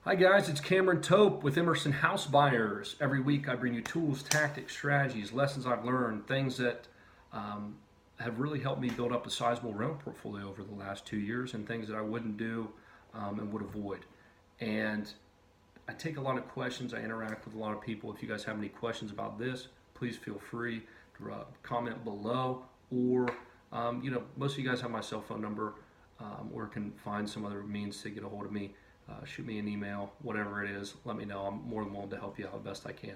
Hi guys, it's Cameron Tope with Emerson House Buyers. Every week I bring you tools, tactics, strategies, lessons I've learned, things that um, have really helped me build up a sizable rental portfolio over the last 2 years, and things that I wouldn't do and would avoid. And I take a lot of questions. I interact with a lot of people. If you guys have any questions about this, please feel free to comment below, or most of you guys have my cell phone number, or can find some other means to get a hold of me. Shoot me an email, whatever it is, let me know. I'm more than willing to help you out the best I can.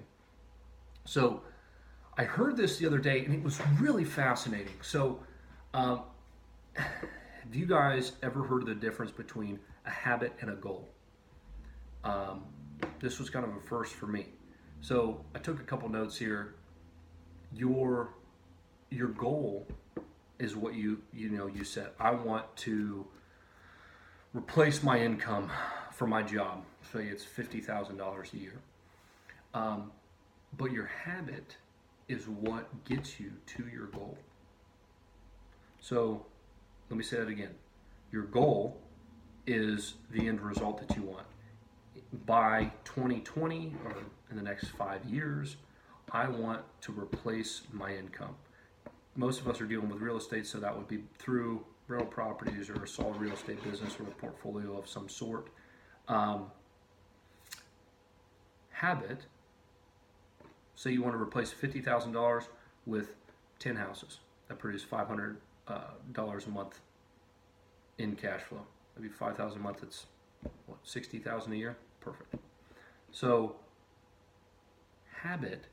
So I heard this the other day and it was really fascinating. So have you guys ever heard of the difference between a habit and a goal? This was kind of a first for me. So I took a couple notes here. Your goal is what you said. I want to replace my income for my job. Say it's $50,000 a year. But your habit is what gets you to your goal. So let me say that again. Your goal is the end result that you want. By 2020 or in the next 5 years, I want to replace my income. Most of us are dealing with real estate, so that would be through rental properties or a solid real estate business or a portfolio of some sort. Habit, say you want to replace $50,000 with 10 houses that produce $500 a month in cash flow. Maybe $5,000 a month, it's what, $60,000 a year? Perfect. So habit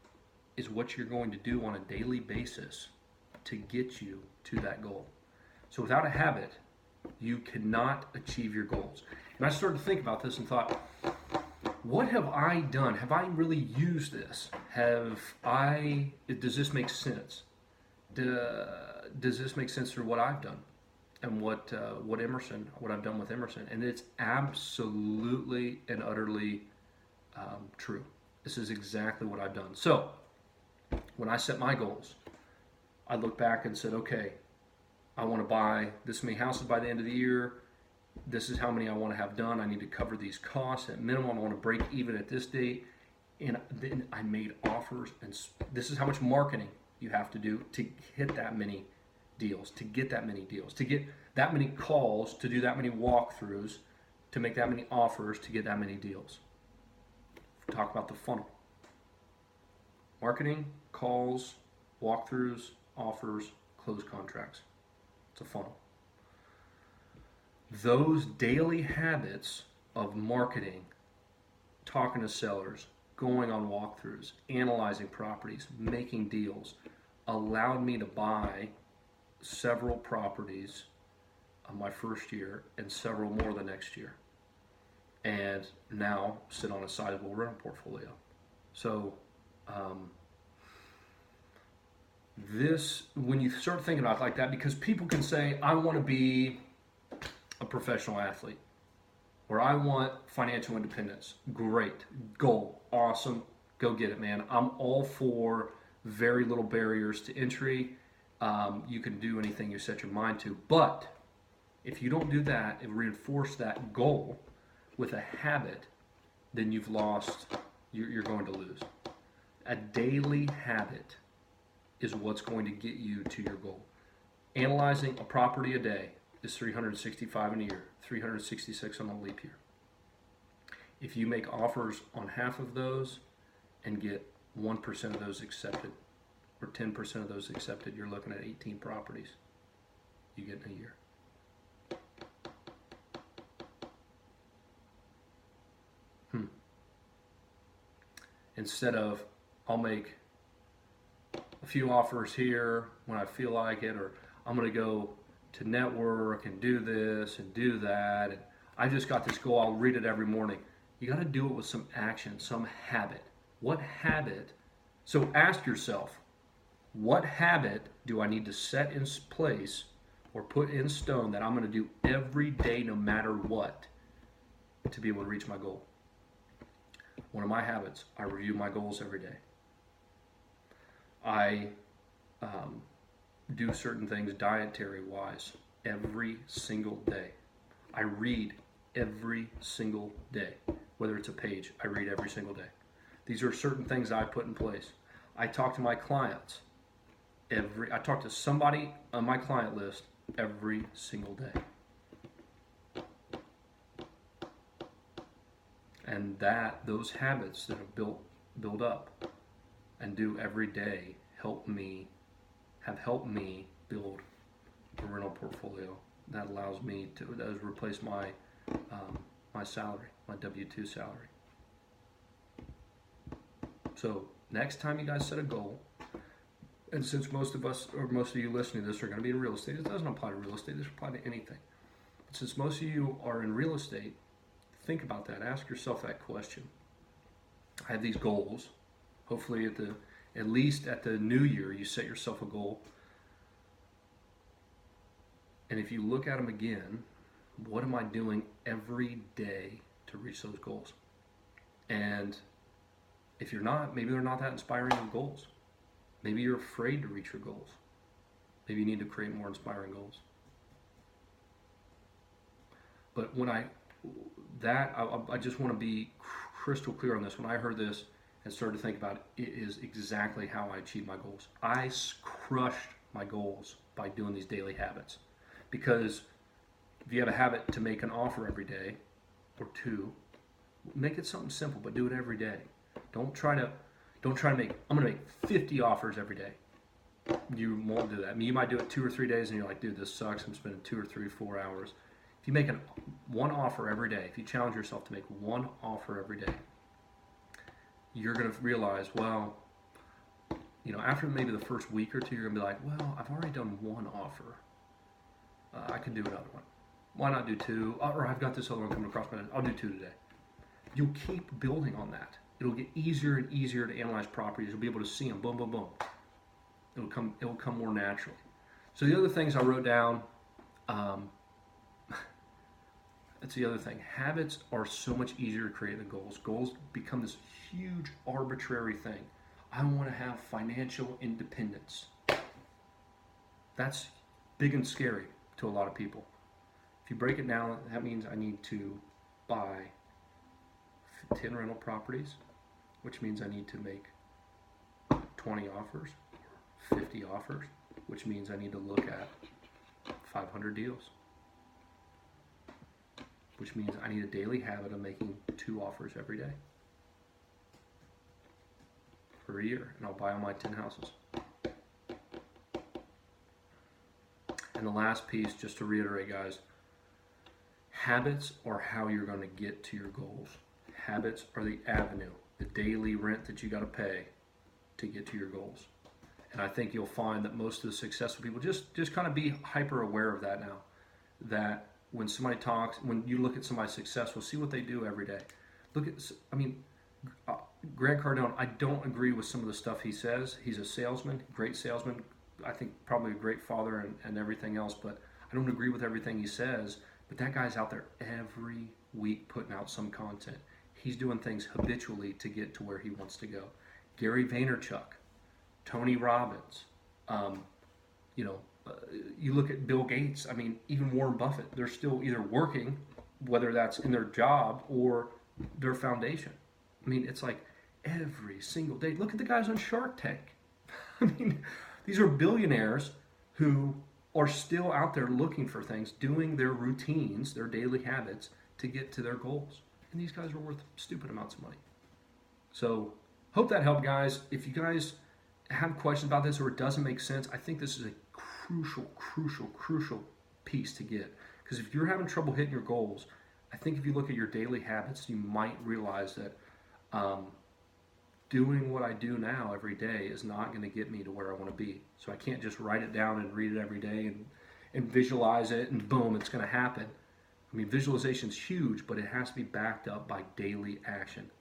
is what you're going to do on a daily basis to get you to that goal. So without a habit, you cannot achieve your goals. And I started to think about this and thought, what have I done? Have I really used this? Does this make sense? Does this make sense for what I've done and what I've done with Emerson? And it's absolutely and utterly true. This is exactly what I've done. So when I set my goals, I look back and said, okay, I want to buy this many houses by the end of the year. This is how many I want to have done. I need to cover these costs. At minimum, I want to break even at this date. And then I made offers. And this is how much marketing you have to do to hit that many deals, to get that many deals, to get that many calls, to do that many walkthroughs, to make that many offers, to get that many deals. Talk about the funnel. Marketing, calls, walkthroughs, offers, close contracts. It's a funnel. Those daily habits of marketing, talking to sellers, going on walkthroughs, analyzing properties, making deals, allowed me to buy several properties my first year and several more the next year. And now sit on a sizable rental portfolio. So when you start thinking about it like that, because people can say, I want to be a professional athlete, or I want financial independence. Great. Goal. Awesome. Go get it, man. I'm all for very little barriers to entry. You can do anything you set your mind to. But if you don't do that and reinforce that goal with a habit, then you've lost, you're going to lose. A daily habit is what's going to get you to your goal. Analyzing a property a day is 365 in a year, 366 on a leap year. If you make offers on half of those and get 1% of those accepted, or 10% of those accepted, you're looking at 18 properties you get in a year. Instead of, I'll make a few offers here when I feel like it, or I'm going to go to network and do this and do that, and I just got this goal, I'll read it every morning. You got to do it with some action, some habit. What habit? So ask yourself, what habit do I need to set in place or put in stone that I'm going to do every day no matter what to be able to reach my goal? One of my habits, I review my goals every day. I do certain things dietary wise every single day. I read every single day. whether it's a page I read every single day. These are certain things I put in place. I talk to my clients I talk to somebody on my client list every single day. And those habits that have build up and do every day have helped me build a rental portfolio that allows me to replace my my salary, my W-2 salary. So next time you guys set a goal, and since most of you listening to this are going to be in real estate, it doesn't apply to real estate, this applies to anything. But since most of you are in real estate, think about that. Ask yourself that question. I have these goals. Hopefully at least at the new year, you set yourself a goal. And if you look at them again, what am I doing every day to reach those goals? And if you're not, maybe they're not that inspiring of goals. Maybe you're afraid to reach your goals. Maybe you need to create more inspiring goals. But I just want to be crystal clear on this. When I heard this and started to think about it, it is exactly how I achieve my goals. I crushed my goals by doing these daily habits. Because if you have a habit to make an offer every day or two, make it something simple, but do it every day. Don't try to make, I'm going to make 50 offers every day. You won't do that. I mean, you might do it 2 or 3 days and you're like, dude, this sucks. I'm spending 2 or 3, 4 hours. If you make one offer every day, if you challenge yourself to make one offer every day, you're going to realize, well, after maybe the first week or two, you're going to be like, well, I've already done one offer. I could do another one. Why not do 2? Or I've got this other one coming across my desk. I'll do 2 today. You'll keep building on that. It'll get easier and easier to analyze properties. You'll be able to see them. Boom, boom, boom. It'll come more naturally. So the other things I wrote down, that's the other thing. Habits are so much easier to create than goals. Goals become this huge arbitrary thing. I want to have financial independence. That's big and scary to a lot of people. If you break it down, that means I need to buy 10 rental properties, which means I need to make 20 offers, 50 offers, which means I need to look at 500 deals, which means I need a daily habit of making 2 offers every day for a year, and I'll buy all my 10 houses. And the last piece, just to reiterate, guys, habits are how you're going to get to your goals. Habits are the avenue, the daily rent that you got to pay to get to your goals. And I think you'll find that most of the successful people just kind of be hyper aware of that now. That when somebody talks, when you look at somebody successful, see what they do every day. Grant Cardone, I don't agree with some of the stuff he says. He's a salesman, great salesman. I think probably a great father and everything else, but I don't agree with everything he says. But that guy's out there every week putting out some content. He's doing things habitually to get to where he wants to go. Gary Vaynerchuk, Tony Robbins, you look at Bill Gates, even Warren Buffett, they're still either working, whether that's in their job or their foundation. It's like every single day. Look at the guys on Shark Tank. These are billionaires who are still out there looking for things, doing their routines, their daily habits to get to their goals. And these guys are worth stupid amounts of money. So, hope that helped, guys. If you guys have questions about this or it doesn't make sense, I think this is a crucial piece to get. Because if you're having trouble hitting your goals, I think if you look at your daily habits, you might realize that doing what I do now every day is not going to get me to where I want to be. So I can't just write it down and read it every day and visualize it and boom, it's going to happen. Visualization is huge, but it has to be backed up by daily action.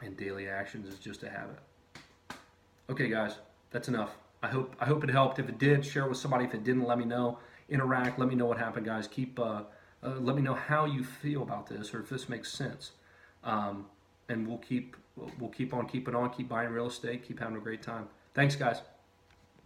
And daily actions is just a habit. Okay, guys, that's enough. I hope it helped. If it did, share it with somebody. If it didn't, let me know. Interact. Let me know what happened, guys. Let me know how you feel about this or if this makes sense. And we'll keep on keeping on. Keep buying real estate. Keep having a great time. Thanks, guys.